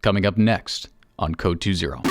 coming up next on Code 20.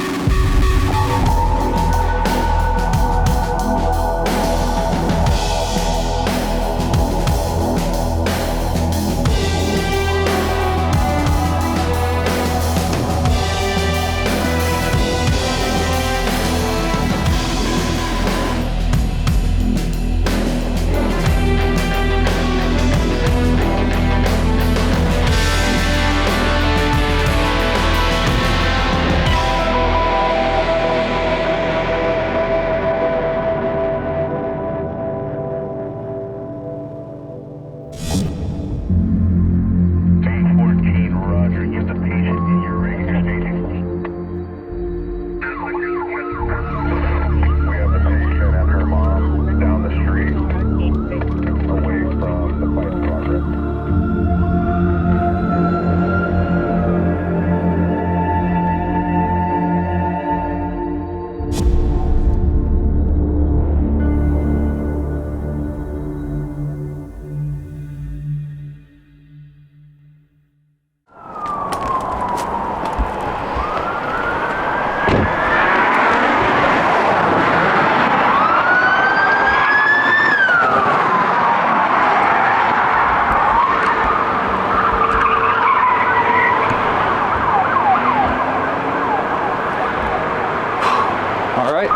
All right.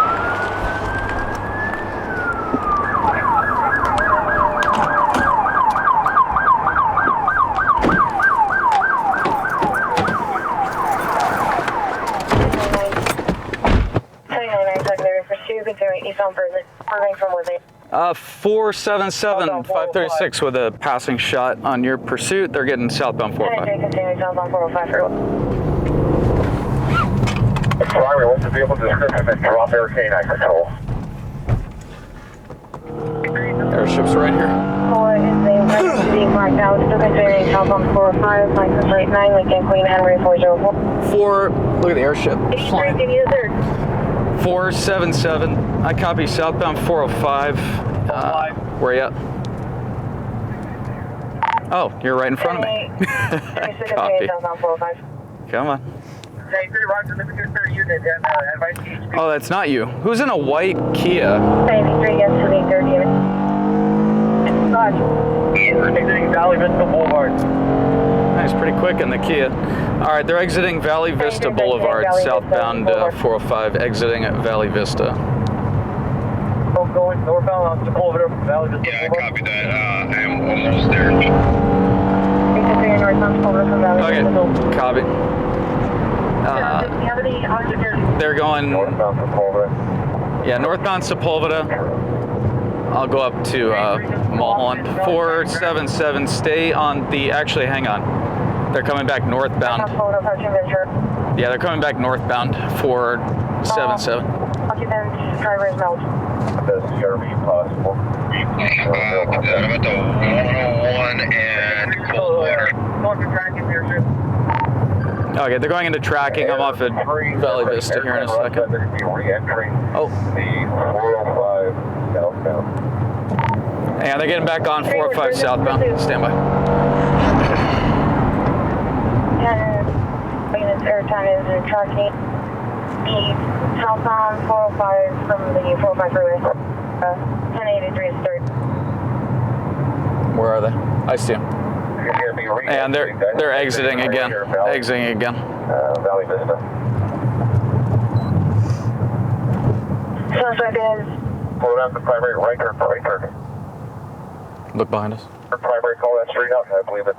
From where they 477, 536 with a passing shot on your pursuit. They're getting southbound 405. Continue southbound 405 for Primary, what's the vehicle description and drop air K9 control? Airship's right here. What is the emergency being marked out? Still continuing southbound 405, license rate 9, Lincoln Queen Henry 404. Look at the airship. 83, give you the third. 477. I copy southbound 405. Where you at? Oh, you're right in front of me. Copy. Southbound 405. Come on. Oh, that's not you. Who's in a white Kia? 93 gets to the third unit. Exiting Valley Vista Boulevard. Nice, pretty quick in the Kia. All right, they're exiting Valley Vista Boulevard, southbound 405, exiting at Valley Vista. Oh, going northbound on Sepulveda, Valley Vista Yeah, I Boulevard. copy that. I'm almost there. Continuing northbound Sepulveda from Valley Okay, Vista. copy. Do you have any oxygen? They're going, Northbound Sepulveda. yeah, northbound Sepulveda. I'll go up to Mulholland. 477, stay on the, actually, hang on. They're coming back northbound. Yeah, they're coming back northbound, 477. Occupant driver's note. Does CRV possible? I'm at the 101 and Coldwater. Okay, they're going into tracking. I'm off at Valley Vista here in a second. They're going to be re-entering Oh, the 405 southbound. yeah, they're getting back on 405 southbound. Stand by. 10 minutes airtime is in tracking. The southbound 405 from the 405 freeway. 1083 is third. Where are they? I see them. You're going to be And they're exiting again. Exiting again. Valley Vista. Suspect is Pull down the primary right turn for right turn. Look behind us. Primary, call that street out. I believe it's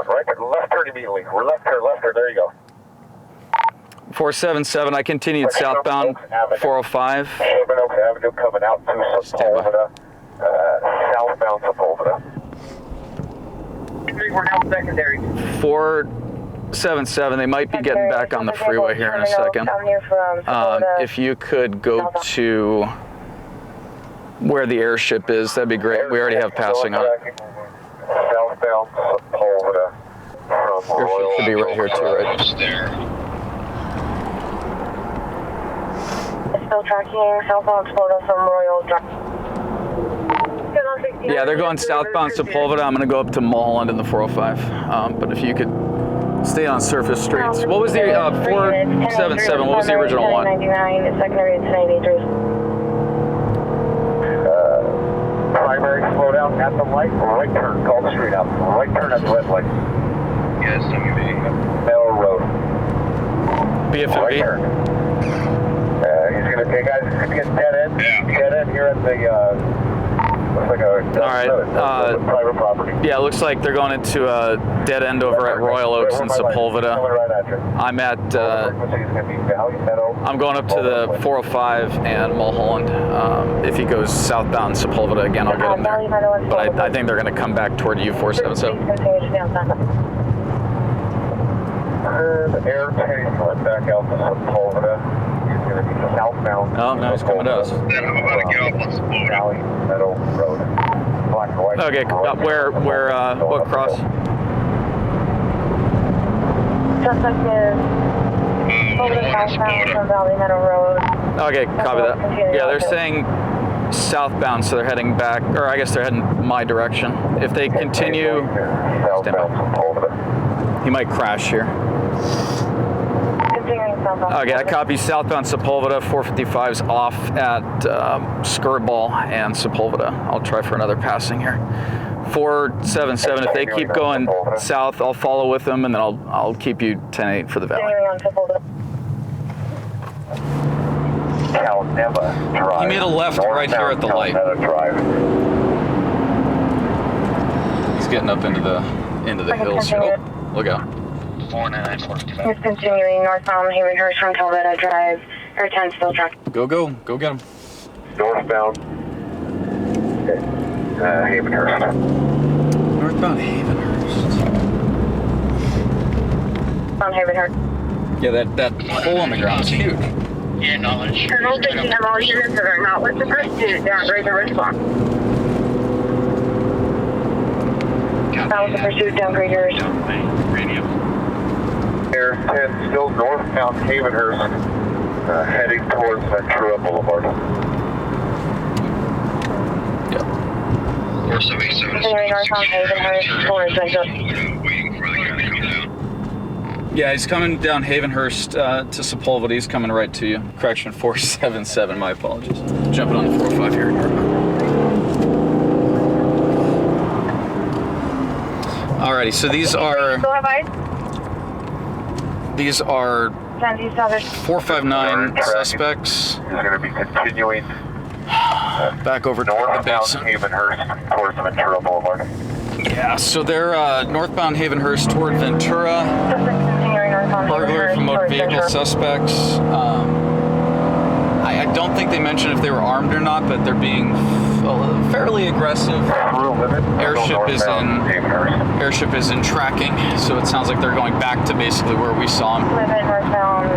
right turn, left turn immediately. We're left turn, there you go. 477, I continued southbound 405. Sherman Oaks Avenue coming out to Sepulveda, southbound Sepulveda. We're now secondary. 477, they might be getting back on the freeway here in a second. If you could go to where the airship is, that'd be great. We already have passing on. Southbound Sepulveda. Airship should be right here too, right? Almost there. Still tracking southbound Florida from Royal Drive. Yeah, they're going southbound Sepulveda. I'm going to go up to Mulholland in the 405. But if you could stay on surface streets. What was the 477? What was the original one? 99, secondary, it's 93. Primary slowdown at the light, right turn, call the street out. Right turn at the red light. Yes, Middle road. Right BFMB? turn. He's going to take guys, he's going to get dead end. Yeah. Dead end here at the, looks like a private property. Yeah, it looks like they're going into a dead end over at Royal Oaks in Sepulveda. Right at you. I'm at, Frequency is going to be Valley Meadow. I'm going up to the 405 and Mulholland. If he goes southbound Sepulveda again, I'll get him there. But I think they're going to come back toward U477. The air tank went back out to Sepulveda. He's going to be southbound. Oh, no, he's coming to us. Then I'm about to get off on Sepulveda. Valley Meadow Road. Black and white. Okay, what cross? Suspect is over the southbound from Valley Meadow Road. Okay, copy that. Yeah, they're saying southbound, so they're heading back, or I guess they're heading my direction. If they continue, Southbound Sepulveda. he might crash here. Continuing southbound. Okay, I copy southbound Sepulveda. 455's off at Skirball and Sepulveda. I'll try for another passing here. 477. If they keep going south, I'll follow with them, and then I'll keep you 10-8 for the valley. Continuing on Sepulveda. Calneva Drive. He made a left right here at the light. Calneva Drive. He's getting up into the hills here. Oh, look out. 4945. He's continuing northbound Havenhurst from Talbota Drive. Air 10 still tracking. Go get him. Northbound Havenhurst. Northbound Havenhurst. On Havenhurst. Yeah, that hole on the ground is huge. Yeah, knowledge. Colonel taking demolition is not with the pursuit. Down, raise the wrist block. That was the pursuit, downgrade yours. Air 10 still northbound Havenhurst, heading towards Ventura Boulevard. Yep. 477 Continuing northbound Havenhurst towards Ventura. Waiting for the guy to come down. Yeah, he's coming down Havenhurst to Sepulveda. He's coming right to you. Correction, 477. My apologies. Jumping on the 405 here. Alrighty, so these are Still have eyes? 459 suspects. Is going to be continuing Back over toward the northbound basin. Havenhurst towards Ventura Boulevard. Yeah, so they're northbound Havenhurst toward Ventura. Continuing northbound Burglary from motor towards vehicle Ventura. suspects. I don't think they mentioned if they were armed or not, but they're being fairly aggressive. Airship is in tracking, so it sounds like they're going back to basically where we saw them. Limit northbound.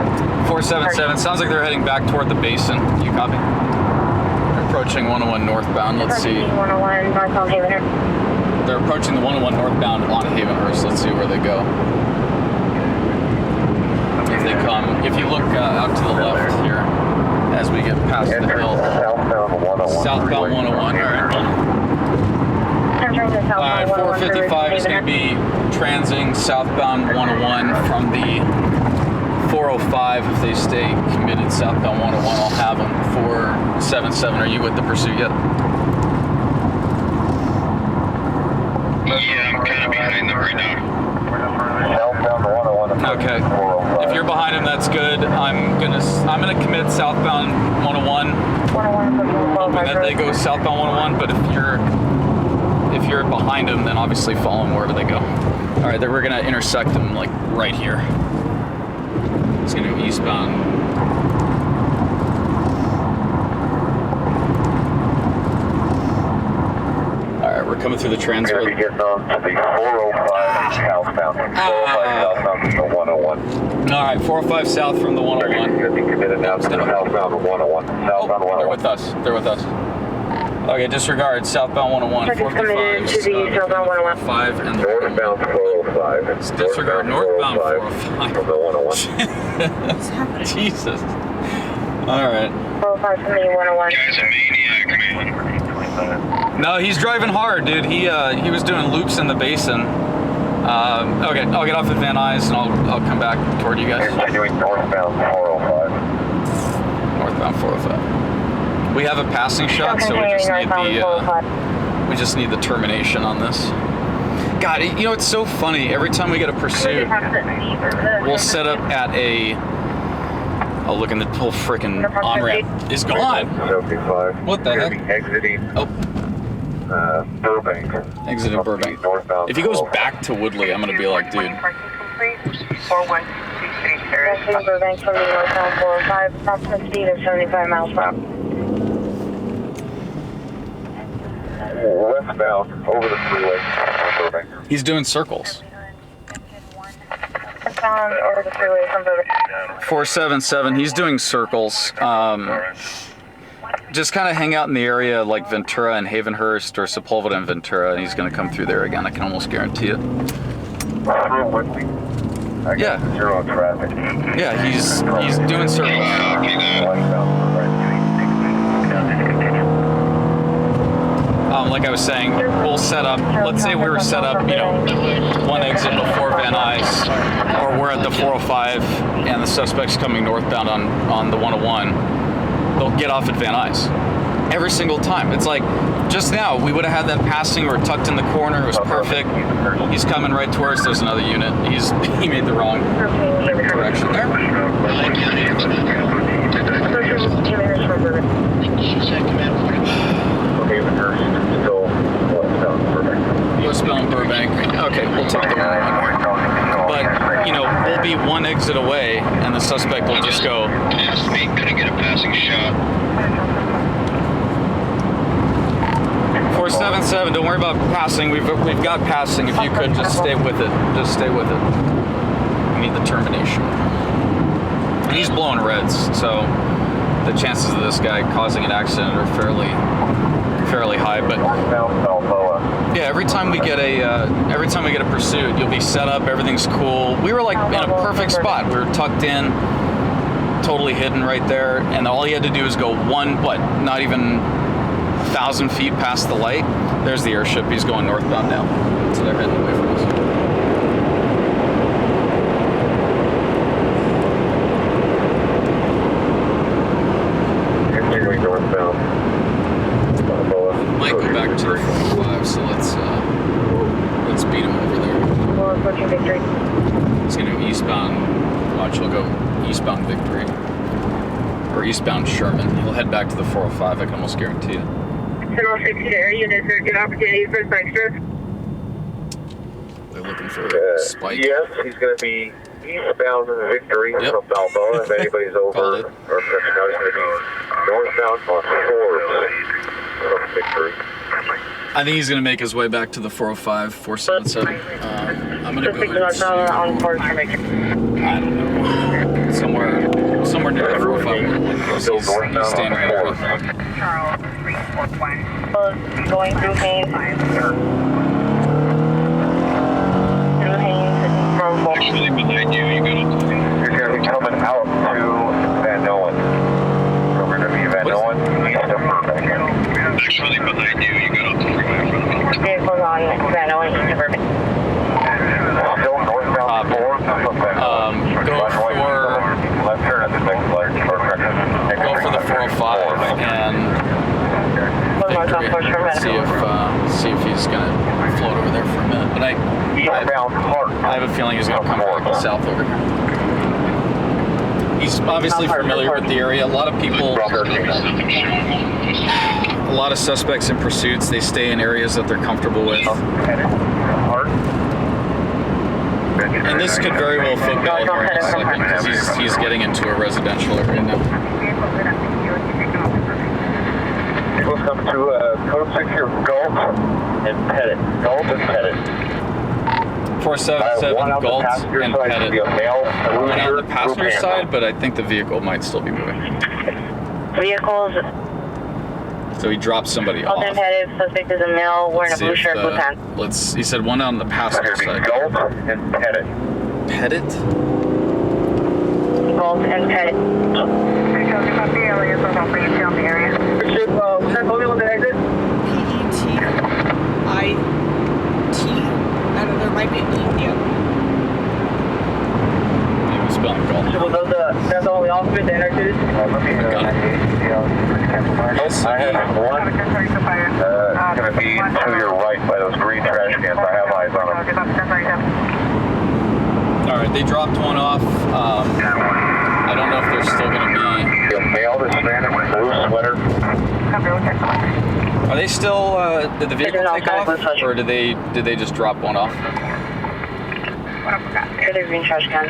477. Sounds like they're heading back toward the basin. You copy? They're approaching 101 northbound. Let's see. 101 northbound Havenhurst. They're approaching the 101 northbound on Havenhurst. Let's see where they go. If they come, if you look out to the left here, as we get past the hill. Southbound 101. Southbound 101. All right, 455 is going to be transing southbound 101 from the 405. If they stay committed southbound 101, I'll have them. 477. Are you with the pursuit yet? Yeah, I'm kind of behind them right now. Southbound 101. Okay. If you're behind him, that's good. I'm gonna commit southbound 101. 101 Hoping that they go southbound 101. But if you're behind them, then obviously follow them wherever they go. All right, then we're gonna intersect them like right here. It's gonna go eastbound. All right, we're coming through the trans We're going to be getting on to the 405 southbound. 405 southbound to the 101. All right, 405 south from the 101. You're going to be committed now to the southbound 101. Southbound 101. They're with us. They're with us. Okay, disregard southbound 101. Target's committed to the southbound 101. 5 and the Northbound 405. disregard northbound 405. From the 101. Jesus. All right. 405 from the 101. Guy's a maniac, man. No, he's driving hard, dude. He was doing loops in the basin. Okay, I'll get off at Van Nuys and I'll come back toward you guys. Continuing northbound 405. Northbound 405. We have a passing shot, so we just need the termination on this. God, you know, it's so funny. Every time we get a pursuit, we'll set up at a... Oh, look, and the whole freaking on-ramp is gone. 75. What the heck? Exiting Burbank. Exited Burbank. Northbound If he goes back to Woodley, I'm going to be like, dude. Exiting Burbank from the northbound 405, approximate speed of 75 miles per hour. Westbound over the freeway. Burbank. He's doing circles. Westbound over the freeway from Burbank. 477, he's doing circles. Just kind of hang out in the area like Ventura and Havenhurst or Sepulveda and Ventura, and he's going to come through there again. I can almost guarantee it. Through Woodley. I got Yeah. zero traffic. Yeah, he's doing circles. Like I was saying, we'll set up, let's say we were set up, you know, one exit before Van Nuys, or we're at the 405 and the suspect's coming northbound on the 101, they'll get off at Van Nuys. Every single time. It's like, just now, we would have had that passing, we're tucked in the corner, it was perfect. He's coming right towards us, there's another unit. He made the wrong direction there. Westbound Burbank. Okay, we'll take the one. But, you know, we'll be one exit away, and the suspect will just go. Past me, gonna get a passing shot. 477, don't worry about passing. We've got passing. If you could, just stay with it. Just stay with it. We need the termination. And he's blowing reds, so the chances of this guy causing an accident are fairly high. But yeah, every time we get a pursuit, you'll be set up. Everything's cool. We were like in a perfect spot. We were tucked in, totally hidden right there, and all he had to do is go not even 1,000 feet past the light. There's the airship. He's going northbound now, so they're heading away from us. Continuing northbound. Might go back to the 405, so let's beat him over there. He's going to go eastbound. Watch, he'll go eastbound Victory. Or eastbound Sherman. He'll head back to the 405, I can almost guarantee it. 60 to air units are good opportunity for extra. They're looking for Spike. Yes, he's going to be eastbound Victory from Balboa. If anybody's over or he's going to be northbound on Forbes from Victory. I think he's going to make his way back to the 405, 477. I'm going to go ahead on Forbes from Victory. I don't know. Somewhere near the 405. He's staying right there. Going through Haynes. Actually, behind you, you got He's going to be coming out to Van Noen. So we're going to be Van Noen, east of Burbank. Actually, behind you, you got off the freeway in front of me. Vehicles on Van Nuys, east of Burbank. Still northbound Forbes. Go Left turn at the next light. Go for the 405 and see if he's gonna float over there for a minute. But I have a feeling he's gonna come back south over here. He's obviously familiar with the area. A lot of people, a lot of suspects in pursuits, they stay in areas that they're comfortable with. And this could very well football here in a second because he's getting into a residential area now. Welcome to Code 6 here, Galt and Pettit. Galt and Pettit. 477 Galt and Pettit. Went on the passenger group side, but I think the vehicle might still be moving. Vehicles, So he dropped somebody off. Galt and Pettit, suspect is a male wearing a blue shirt, blue pants. He said one on the passenger side. Galt and Pettit. Pettit? Galt and Pettit. I have one. It's going to be to your right by those green trash cans. I have eyes on them. All right, they dropped one off. I don't know if they're still going to be. The male is standing with blue sweater. Are they still? Did the vehicle take off, or did they just drop one off? Here, the green trash can.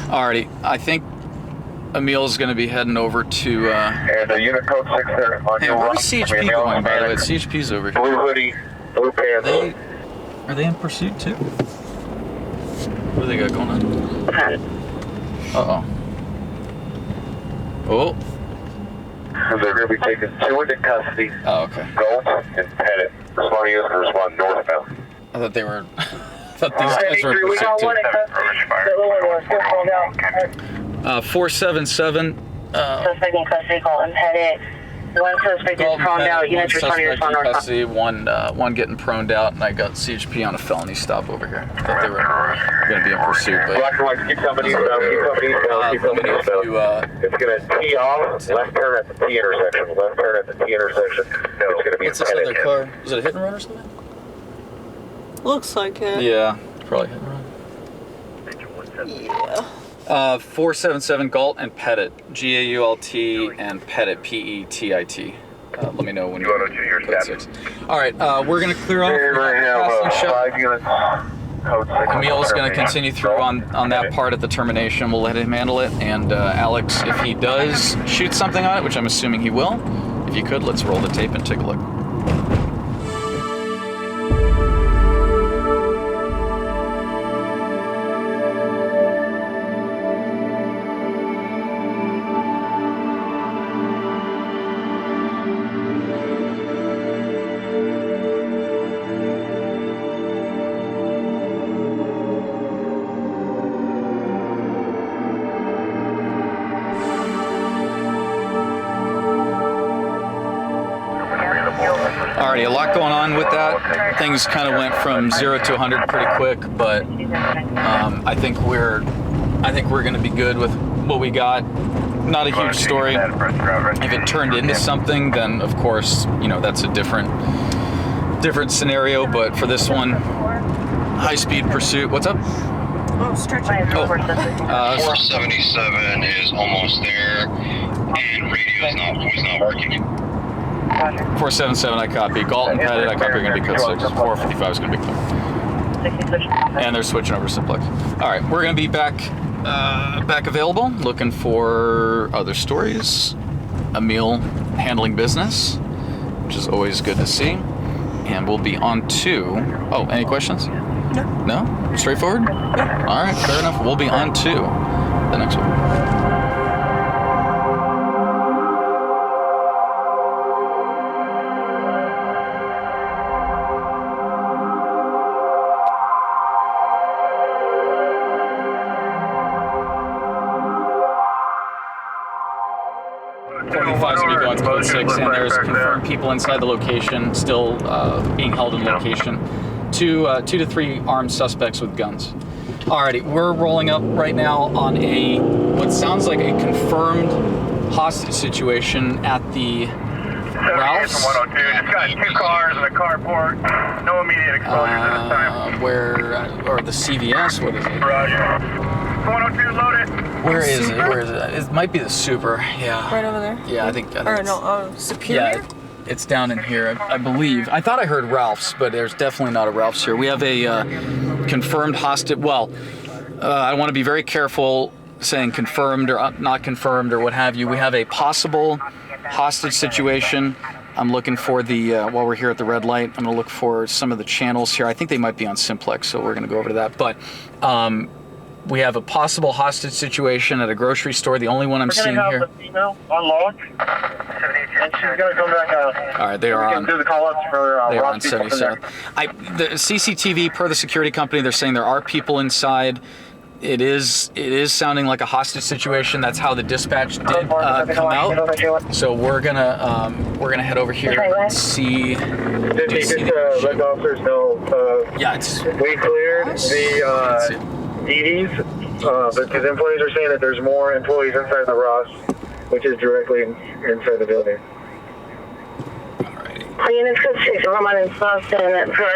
Alrighty, I think Emil's going to be heading over to. And the unit code 6 there on Hey, your right. where's CHP going, by the way? CHP's over here. Blue hoodie, blue pants. Are they in pursuit too? What do they got going on? Uh-oh. Oh. They're going to be taking 2 into custody. Oh, okay. Gold and Pettit. Responding to respond northbound. I thought they were. I thought these guys were in pursuit too. 477. Suspect in custody, Galton Pettit. One suspect is proned out. Units responding to respond northbound. custody, one getting proned out, and I got CHP on a felony stop over here. I thought they were going to be in pursuit, but. Black and white, keep coming eastbound, keep coming eastbound, keep coming eastbound. It's going to tee off, left turn at the T intersection, left turn at the T intersection. It's going to be What's this other car? Is it a hit and run or something? Looks like it. Yeah, probably hit and run. Yeah. 477 Galt and Pettit, G-A-U-L-T and Pettit, P-E-T-I-T. Let me know when you're code 6. All right, we're gonna clear off. Five units. Code 6. Emil's gonna continue through on that part at the termination. We'll let him handle it. And Alex, if he does shoot something on it, which I'm assuming he will, if you could, let's roll the tape and take a look. Alright, a lot going on with that. Things kind of went from 0 to 100 pretty quick, but I think we're going to be good with what we got. Not a huge story. If it turned into something, then of course, you know, that's a different scenario. But for this one, high-speed pursuit. What's up? Oh, stretching. 477 is almost there, and radio was not working. 477, I copy. Galton, Pettit, I copy. Are going to be code 6. 455 is going to be clear. And they're switching over to simplex. All right, we're going to be back available, looking for other stories. Emil handling business, which is always good to see. And we'll be on to. Oh, any questions? No. No? Straightforward? Yeah. All right, fair enough. We'll be on to the next one. 45 is going to be going to code 6, and there's confirmed people inside the location, still being held in location. Two to three armed suspects with guns. Alrighty, we're rolling up right now on what sounds like a confirmed hostage situation at the Ralph's. 102, just got 2 cars and a carport. No immediate exposures at this time. Or the CVS, what is it? Roger. 102 loaded. Where is it? It might be the Super, yeah. Right over there? Yeah, I think Or it's, no, Superior? yeah, it's down in here, I believe. I thought I heard Ralph's, but there's definitely not a Ralph's here. We have a confirmed hostage. Well, I want to be very careful saying confirmed or not confirmed or what have you. We have a possible hostage situation. I'm looking for while we're here at the red light, I'm going to look for some of the channels here. I think they might be on simplex, so we're going to go over to that. But we have a possible hostage situation at a grocery store. The only one I'm seeing here. The female unlocked, and she's gonna come back out. All right, they are on. Do the call-ups for They are on 77. The CCTV, per the security company, they're saying there are people inside. It is sounding like a hostage situation. That's how the dispatch did come out. So we're gonna head over here and see. Did he just let the officers know? Yeah, it's. We cleared the DDs, because employees are saying that there's more employees inside the Ross, which is directly inside the building. Units code 6, Roman and Boston, for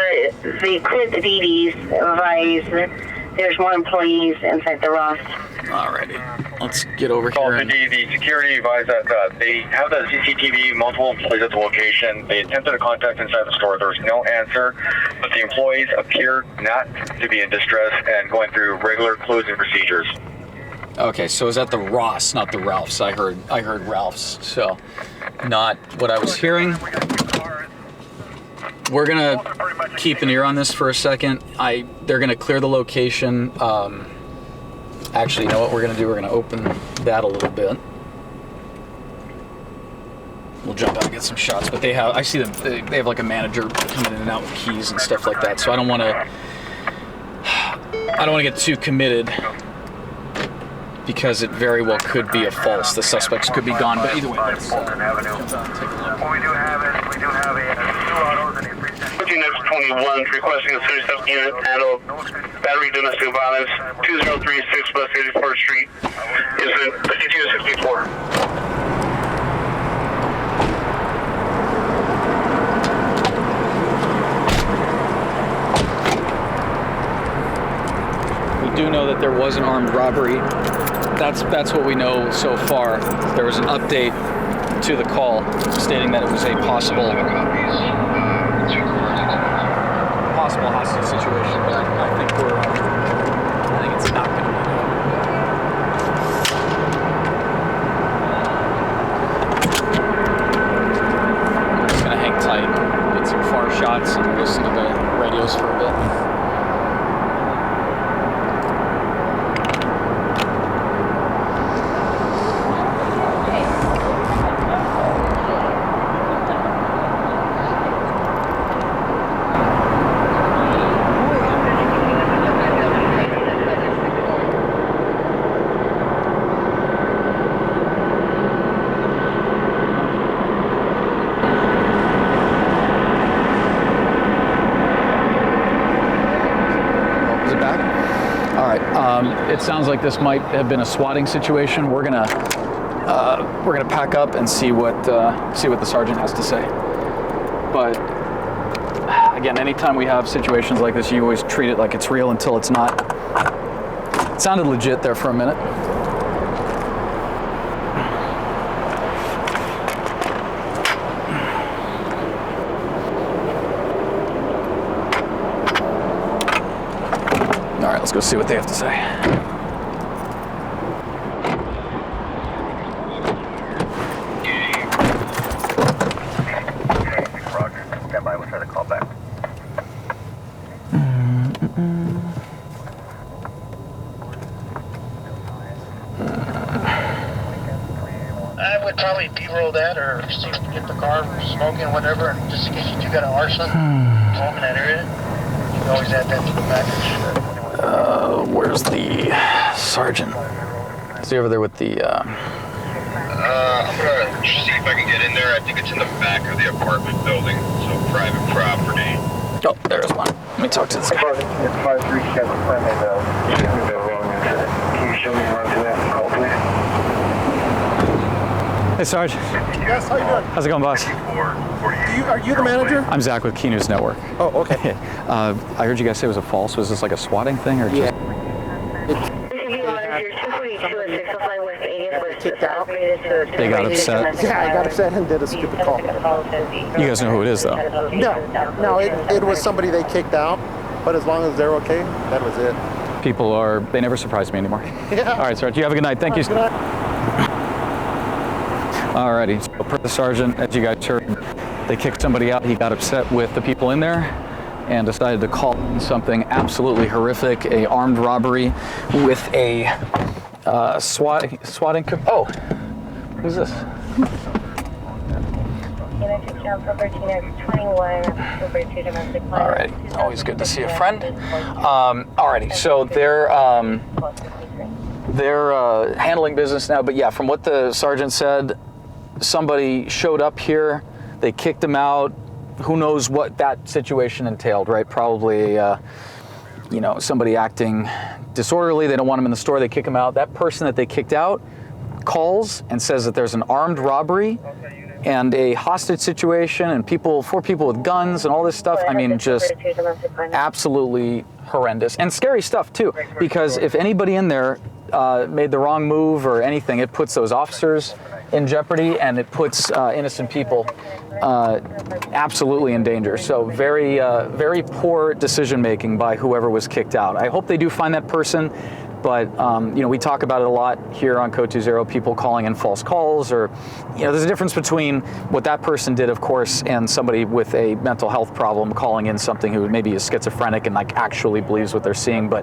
the quit the DDs, advise that there's more employees inside the Ross. Alrighty, let's get over Call here. the security advised that they have the CCTV, multiple employees at the location. They attempted to contact inside the store. There was no answer, but the employees appear not to be in distress and going through regular closing procedures. Okay, so is that the Ross, not the Ralph's? I heard Ralph's, so not what I was hearing. We're gonna keep an ear on this for a second. They're gonna clear the location. Actually, you know what we're gonna do? We're gonna open that a little bit. We'll jump out and get some shots. But I see them. They have like a manager coming in and out with keys and stuff like that. So I don't want to get too committed because it very well could be a false. The suspects could be gone. But either way, let's jump out and take a look. We do have two autos and a 21 requesting a 37 unit handle battery domestic violence 2036 West 84th Street is in 5264. We do know that there was an armed robbery. That's what we know so far. There was an update to the call stating that it was a possible hostage situation, but I think it's not going to be. I'm just going to hang tight, get some far shots, and listen to the radios for a bit. It sounds like this might have been a swatting situation. We're gonna pack up and see what the sergeant has to say. But again, anytime we have situations like this, you always treat it like it's real until it's not. It sounded legit there for a minute. All right, let's go see what they have to say. I would probably B-roll that or see if we get the car smoking, whatever, and just in case you do got an arson home in that area, you can always add that to the package. Where's the sergeant? Is he over there with the... I'm gonna see if I can get in there. I think it's in the back of the apartment building, so private property. Oh, there's one. Let me talk to this guy. It's 537 Clement, Can you show me around to that call, please? Hey, Sarge. Yes, how you doing? How's it going, boss? Are you the manager? I'm Zak with KNN. Oh, okay. I heard you guys say it was a false. Was this like a swatting thing or just... Kicked out. They got upset? Yeah, I got upset and did a stupid call. You guys know who it is, though? No, it was somebody they kicked out, but as long as they're okay, that was it. People they never surprise me anymore. Yeah. All right, Sarge, you have a good night. Thank you. Good night. Alrighty, so per the sergeant, as you guys heard, they kicked somebody out. He got upset with the people in there and decided to call in something absolutely horrific, a armed robbery with a swatting. Oh, who's this? Alrighty, always good to see a friend. Alrighty, so they're handling business now, but yeah, from what the sergeant said, somebody showed up here, they kicked him out. Who knows what that situation entailed, right? Probably, somebody acting disorderly, they don't want them in the store, they kick them out. That person that they kicked out calls and says that there's an armed robbery and a hostage situation and 4 people with guns and all this stuff. I mean, just absolutely horrendous and scary stuff too, because if anybody in there made the wrong move or anything, it puts those officers in jeopardy and it puts innocent people absolutely in danger. So very, very poor decision making by whoever was kicked out. I hope they do find that person. But, you know, we talk about it a lot here on Code20, people calling in false calls, or, you know, there's a difference between what that person did, of course, and somebody with a mental health problem calling in something who maybe is schizophrenic and like actually believes what they're seeing. But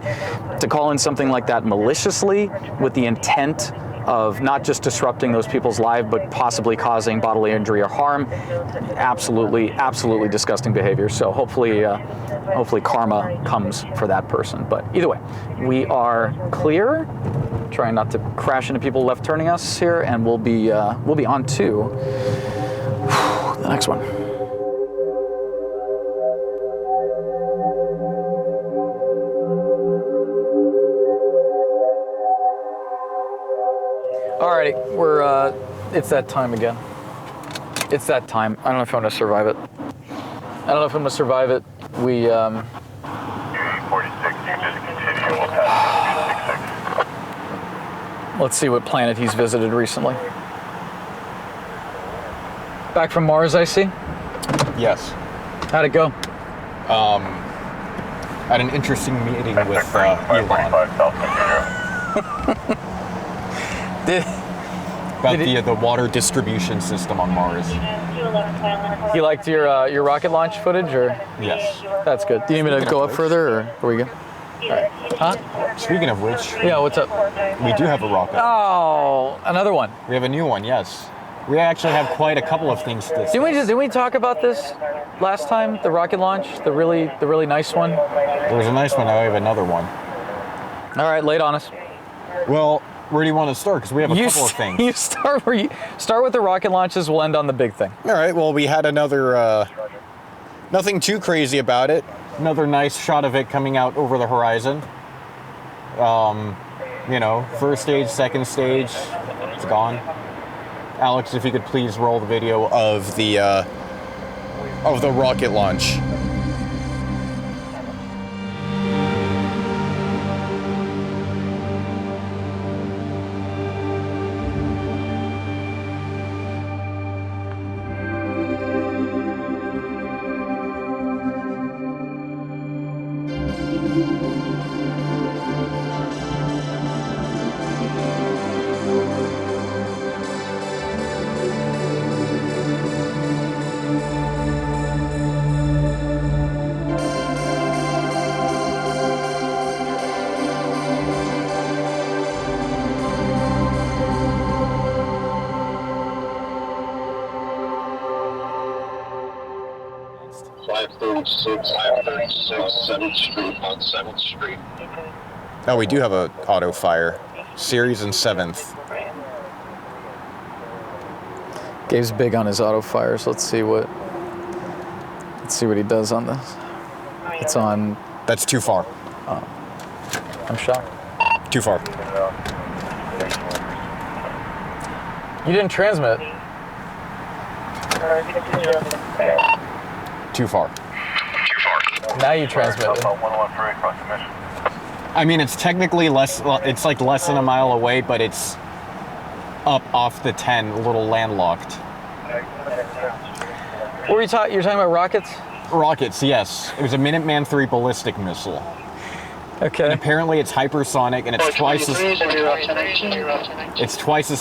to call in something like that maliciously with the intent of not just disrupting those people's lives, but possibly causing bodily injury or harm, absolutely, absolutely disgusting behavior. So hopefully, hopefully karma comes for that person. But either way, we are clear, trying not to crash into people left turning us here, and we'll be on to the next one. Alrighty, it's that time again. It's that time. I don't know if I'm gonna survive it. We, 46, you just continue, we'll pass 266. Let's see what planet he's visited recently. Back from Mars, I see? Yes. How'd it go? Had an interesting meeting with Elon. 545 South About the water distribution system on Mars. You liked your rocket launch footage, or? Yes. That's good. Do you need me to go up further, or are we good? All right. Huh? Speaking of which, Yeah, what's up? we do have a rocket. Oh, another one. We have a new one, yes. We actually have quite a couple of things to discuss. Didn't we talk about this last time? The rocket launch, the really nice one. There was a nice one, now we have another one. All right, lay it on us. Well, where do you want to start? Because we have a couple of things. You start with the rocket launches. We'll end on the big thing. All right. Well, we had another. Nothing too crazy about it. Another nice shot of it coming out over the horizon. You know, first stage, second stage, it's gone. Alex, if you could please roll the video of the rocket launch. On 7th Street. Oh, we do have a auto fire. Series and 7th. Gabe's big on his auto fires. Let's see what he does on this. It's on. That's too far. Oh, I'm shocked. Too far. You didn't transmit. Too far. Now you transmit it. I mean, it's technically less. It's like less than a mile away, but it's up off the 10, a little landlocked. What were you talking? You're talking about rockets? Rockets, yes. It was a Minuteman III ballistic missile. Okay. And apparently, it's hypersonic, and it's twice as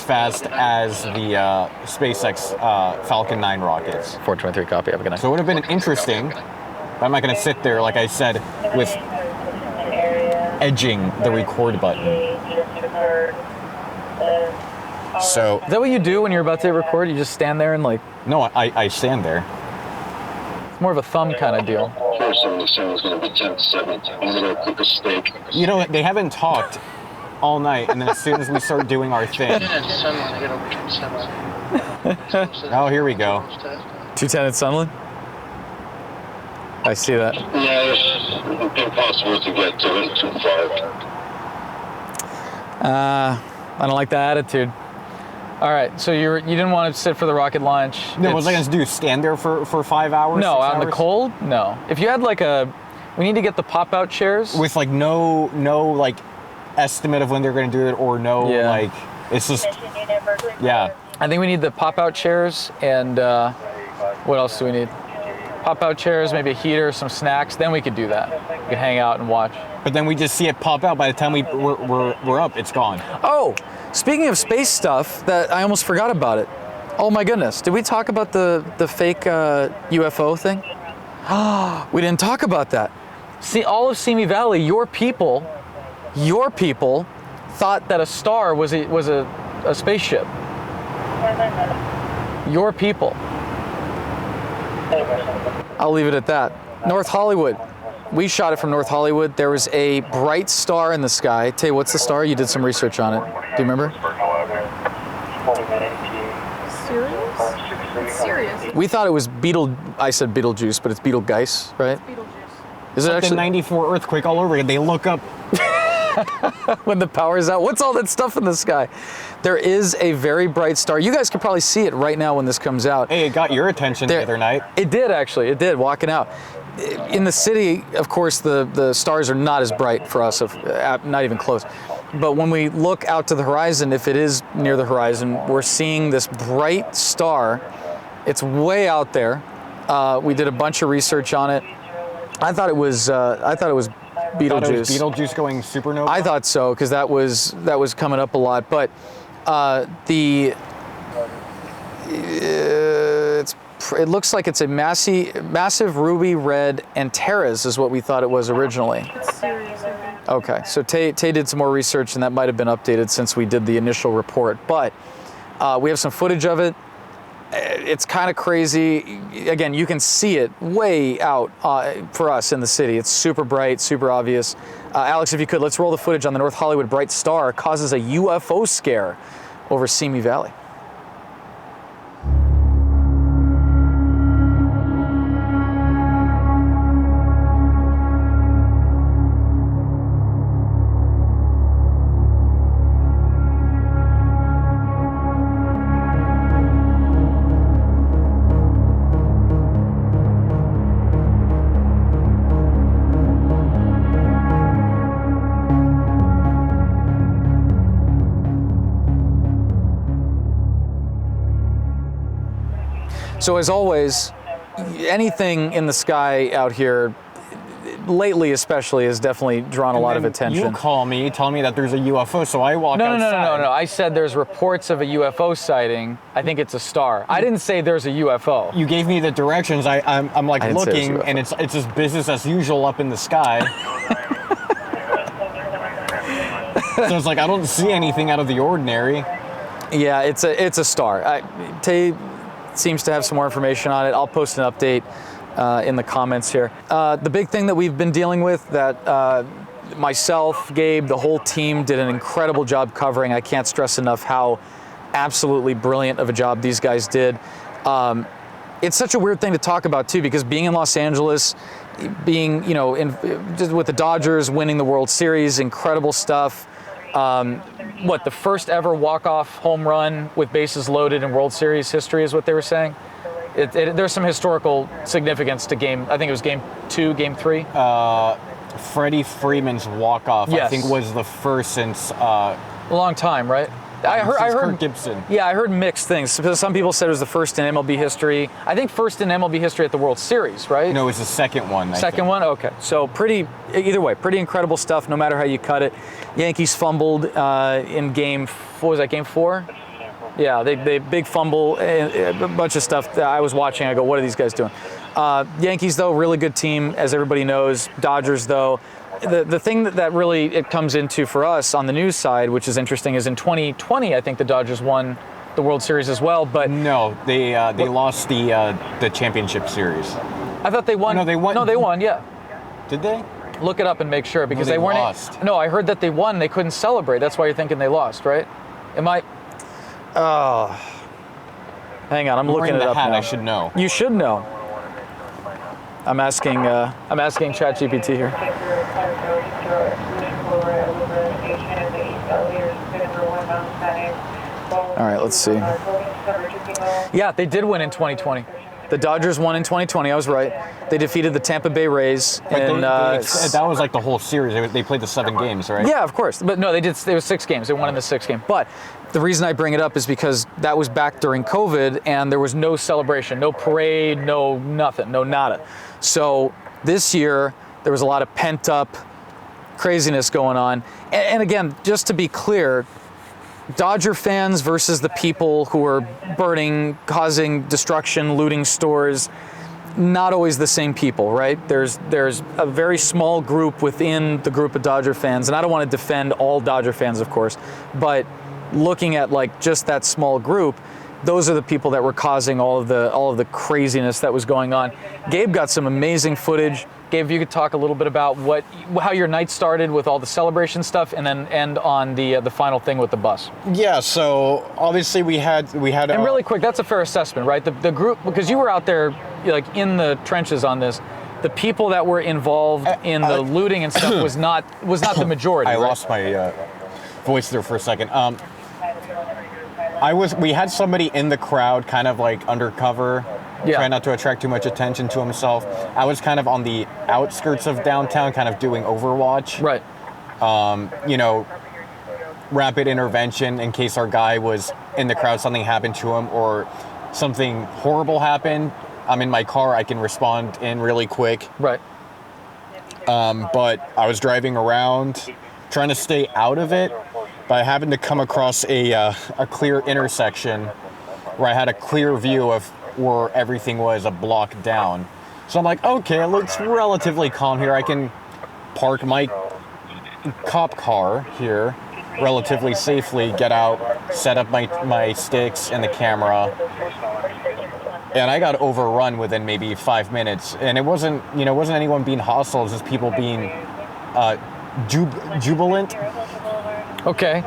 fast as the SpaceX Falcon 9 rockets. 423 copy. Have a good night. So it would have been interesting. But I'm not going to sit there, like I said, with edging the record button. So. Is that what you do when you're about to record? You just stand there and like. No, I stand there. It's more of a thumb kind of deal. You know, they haven't talked all night, and then as soon as we start doing our thing. Oh, here we go. 210 at Sunland? I see that. Yeah, it's impossible to get to it too far. I don't like that attitude. All right, so you didn't want to sit for the rocket launch. No, what was I going to do? Stand there for 5 hours? No, 6 out in hours? the cold? No. If you had like we need to get the pop-out chairs. With like no like estimate of when they're going to do it, or no like, it's just, yeah. I think we need the pop-out chairs, and what else do we need? Pop-out chairs, maybe a heater, some snacks, then we could do that. We could hang out and watch. But then we just see it pop out. By the time we're up, it's gone. Oh, speaking of space stuff, that I almost forgot about it. Oh my goodness, did we talk about the fake UFO thing? We didn't talk about that. See, all of Simi Valley, your people thought that a star was a spaceship. Your people. I'll leave it at that. North Hollywood. We shot it from North Hollywood. There was a bright star in the sky. Tay, what's the star? You did some research on it. Do you remember? Serious? It's serious. We thought it was I said Betelgeuse, but it's Betelgeuse, right? It's Betelgeuse. Is it Like actually the 94 earthquake all over again. They look up. when the power's out? What's all that stuff in the sky? There is a very bright star. You guys can probably see it right now when this comes out. Hey, it got your attention the other night. It did, actually. It did, walking out. In the city, of course, the stars are not as bright for us, not even close. But when we look out to the horizon, if it is near the horizon, we're seeing this bright star. It's way out there. We did a bunch of research on it. I thought it was Betelgeuse. Betelgeuse going supernova? I thought so, because that was coming up a lot. But it looks like it's a massive ruby red Antares is what we thought it was originally. It's serious. Okay, so Tay did some more research, and that might have been updated since we did the initial report. But we have some footage of it. It's kind of crazy. Again, you can see it way out for us in the city. It's super bright, super obvious. Alex, if you could, let's roll the footage on the North Hollywood bright star. Causes a UFO scare over Simi Valley. So as always, anything in the sky out here, lately especially, has definitely drawn a lot of attention. You call me, tell me that there's a UFO, so I walk outside. No. I said there's reports of a UFO sighting. I think it's a star. I didn't say there's a UFO. You gave me the directions. I'm like looking, and it's just business as usual up in the sky. So it's like I don't see anything out of the ordinary. Yeah, it's a star. Tay seems to have some more information on it. I'll post an update in the comments here. The big thing that we've been dealing with, that myself, Gabe, the whole team did an incredible job covering. I can't stress enough how absolutely brilliant of a job these guys did. It's such a weird thing to talk about too, because being in Los Angeles, being just with the Dodgers, winning the World Series, incredible stuff. The first ever walk-off home run with bases loaded in World Series history is what they were saying. There's some historical significance to I think it was game 2, game 3. Freddie Freeman's walk-off, yes. I think, was the first since... a long time, right? I heard Kirk Gibson. Yeah, I heard mixed things. Some people said it was the first in MLB history. I think first in MLB history at the World Series, right? No, it was the second one. Second one? Okay. So either way, pretty incredible stuff no matter how you cut it. Yankees fumbled in game 4? Yeah, they big fumble, a bunch of stuff that I was watching. I go, what are these guys doing? Yankees, though, really good team, as everybody knows. Dodgers, though. The thing that really it comes into for us on the news side, which is interesting, is in 2020, I think the Dodgers won the World Series as well. But no, they lost the championship series. I thought they won. No, they won. No, they won. Yeah. Did they? Look it up and make sure, because they weren't. Lost. No, I heard that they won. They couldn't celebrate. That's why you're thinking they lost, right? Am I? Oh. Hang on, I'm looking it up now. I should know. You should know. I'm asking ChatGPT here. All right, let's see. Yeah, they did win in 2020. The Dodgers won in 2020. I was right. They defeated the Tampa Bay Rays. And that was like the whole series. They played the 7 games, right? Yeah, of course. But no, they did. There was 6 games. They won in the 6th game. But the reason I bring it up is because that was back during COVID, and there was no celebration, no parade, no nothing, no nada. So this year there was a lot of pent up craziness going on. And again, just to be clear, Dodger fans versus the people who are burning, causing destruction, looting stores, not always the same people, right? There's a very small group within the group of Dodger fans, and I don't want to defend all Dodger fans, of course, but looking at like just that small group, those are the people that were causing all of the craziness that was going on. Gabe got some amazing footage. Gabe, if you could talk a little bit about how your night started with all the celebration stuff, and then end on the final thing with the bus. Yeah. So obviously we had. And really quick, that's a fair assessment, right? The group, because you were out there like in the trenches on this. The people that were involved in the looting and stuff was not the majority. I right? lost my voice there for a second. We had somebody in the crowd, kind of like undercover. Yeah. Try not to attract too much attention to himself. I was kind of on the outskirts of downtown, kind of doing Overwatch. Right. Rapid intervention in case our guy was in the crowd, something happened to him, or something horrible happened. I'm in my car, I can respond in really quick. Right. But I was driving around, trying to stay out of it, but I happened to come across a clear intersection where I had a clear view of where everything was a block down. So I'm like, okay, it looks relatively calm here. I can park my cop car here relatively safely, get out, set up my sticks and the camera. And I got overrun within maybe 5 minutes. And it wasn't anyone being hostile, it was just people being jubilant. Okay.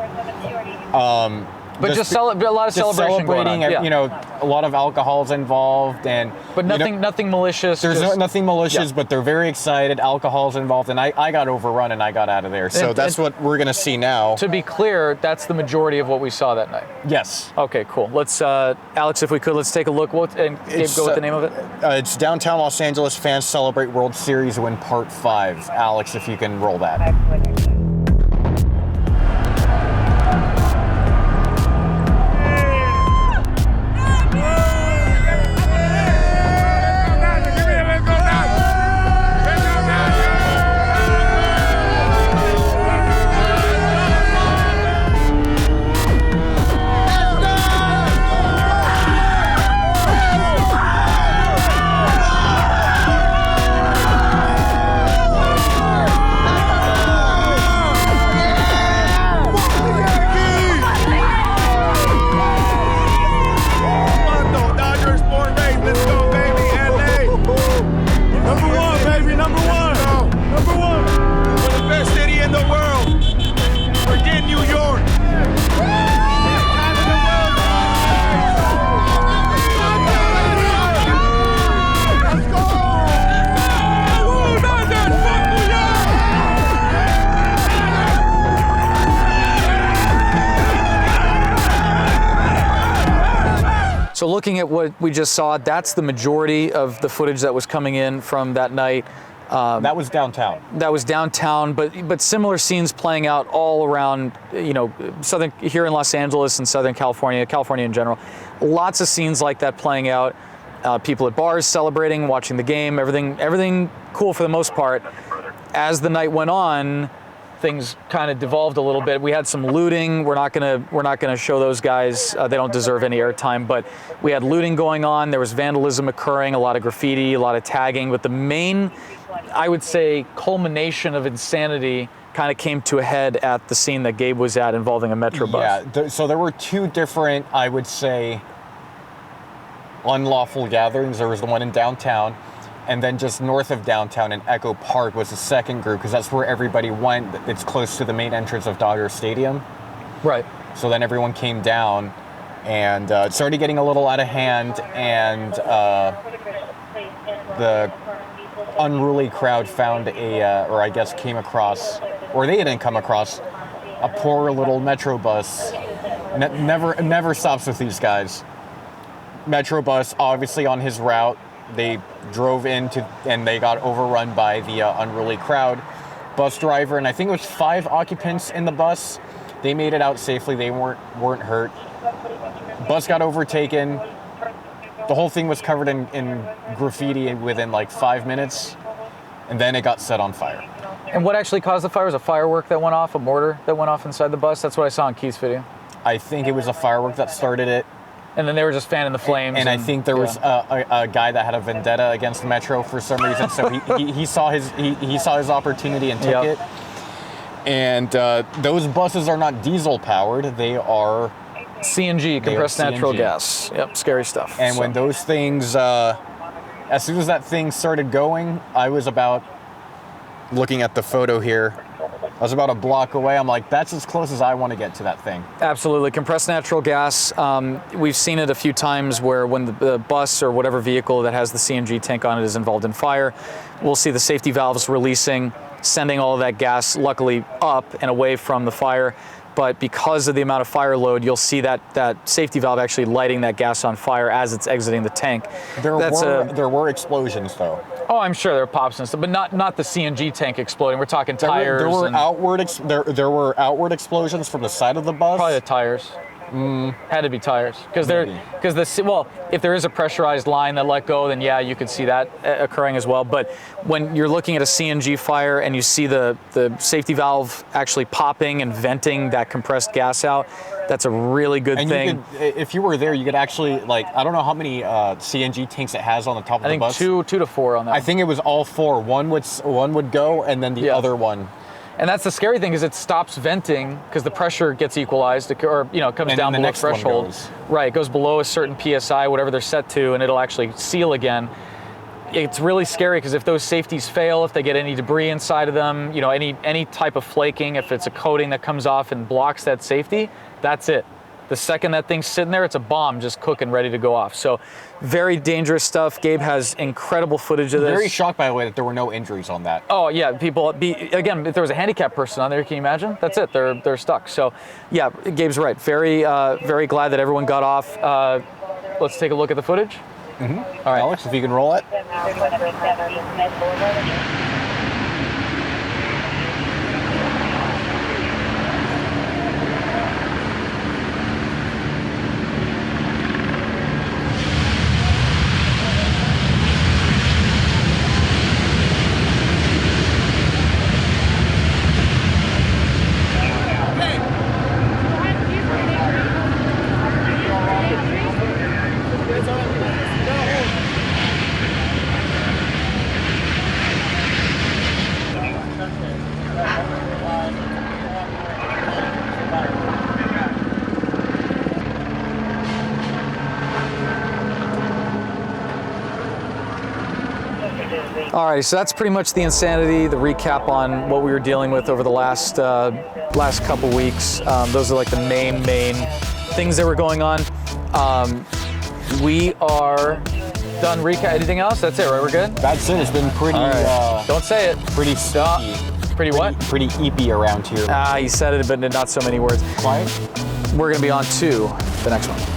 But just a lot of celebration going on. Yeah. A lot of alcohol's involved, but nothing malicious. There's nothing malicious, but they're very excited. Alcohol's involved, and I got overrun and I got out of there. So that's what we're gonna see now. To be clear, that's the majority of what we saw that night. Yes. Okay, cool. Let's, Alex, if we could, let's take a look. And Gabe, go with the name of it. It's Downtown Los Angeles Fans Celebrate World Series Win Part 5. Alex, if you can roll that. So looking at what we just saw, that's the majority of the footage that was coming in from that night. That was downtown. That was downtown, but similar scenes playing out all around, southern here in Los Angeles and Southern California in general. Lots of scenes like that playing out. People at bars celebrating, watching the game, everything cool for the most part. As the night went on, things kind of devolved a little bit. We had some looting. We're not gonna show those guys. They don't deserve any airtime. But we had looting going on. There was vandalism occurring, a lot of graffiti, a lot of tagging. But the main, I would say, culmination of insanity kind of came to a head at the scene that Gabe was at, involving a Metro bus. Yeah. So there were 2 different, I would say, unlawful gatherings. There was the one in downtown, and then just north of downtown in Echo Park was the second group, because that's where everybody went. It's close to the main entrance of Dodger Stadium. Right. So then everyone came down, and it started getting a little out of hand, and the unruly crowd found came across, or they didn't come across, a poor little Metro bus Never stops with these guys. Metro bus, obviously on his route, they drove into and they got overrun by the unruly crowd. Bus driver, and I think it was 5 occupants in the bus. They made it out safely. They weren't hurt. Bus got overtaken. The whole thing was covered in graffiti within like 5 minutes, and then it got set on fire. And what actually caused the fire? Was a firework that went off, a mortar that went off inside the bus? That's what I saw in Keith's video. I think it was a firework that started it. And then they were just fanning the flames. And I think there was a guy that had a vendetta against Metro for some reason. So he saw his opportunity and took it. And those buses are not diesel powered; they are CNG, compressed natural gas. Yep, scary stuff. And when those things, as soon as that thing started going, I was about looking at the photo here. I was about a block away. I'm like, that's as close as I want to get to that thing. Absolutely. Compressed natural gas. We've seen it a few times where when the bus or whatever vehicle that has the CNG tank on it is involved in fire, we'll see the safety valves releasing, sending all of that gas luckily up and away from the fire. But because of the amount of fire load, you'll see that safety valve actually lighting that gas on fire as it's exiting the tank. There were explosions though. Oh, I'm sure there are pops and stuff, but not the CNG tank exploding. We're talking tires. There were outward explosions from the side of the bus. Probably the tires. Had to be tires, because if there is a pressurized line that let go, then yeah, you could see that occurring as well. But when you're looking at a CNG fire and you see the safety valve actually popping and venting that compressed gas out, that's a really good thing. If you were there, you could actually, like, I don't know how many CNG tanks it has on the top of the bus. I think 2 to 4 on that. I think it was all 4. One would go, and then the other one. And that's the scary thing, is it stops venting because the pressure gets equalized, or comes down below threshold. Right, it goes below a certain PSI, whatever they're set to, and it'll actually seal again. It's really scary because if those safeties fail, if they get any debris inside of them, any type of flaking, if it's a coating that comes off and blocks that safety, that's it. The second that thing's sitting there, it's a bomb just cooking, ready to go off. So very dangerous stuff. Gabe has incredible footage of this. Very shocked, by the way, that there were no injuries on that. Oh yeah, again, if there was a handicapped person on there, can you imagine? That's it, they're stuck. So yeah, Gabe's right. Very glad that everyone got off. Let's take a look at the footage. All right, Alex, if you can roll it. All right, so that's pretty much the insanity, the recap on what we were dealing with over the last couple weeks. Those are like the main things that were going on. We are done recap. Anything else? That's it, right? We're good? That's it. It's been pretty... Don't say it. Pretty sneaky. Pretty what? Pretty eepy around here. You said it, but not so many words. Quiet. We're going to be on to the next one.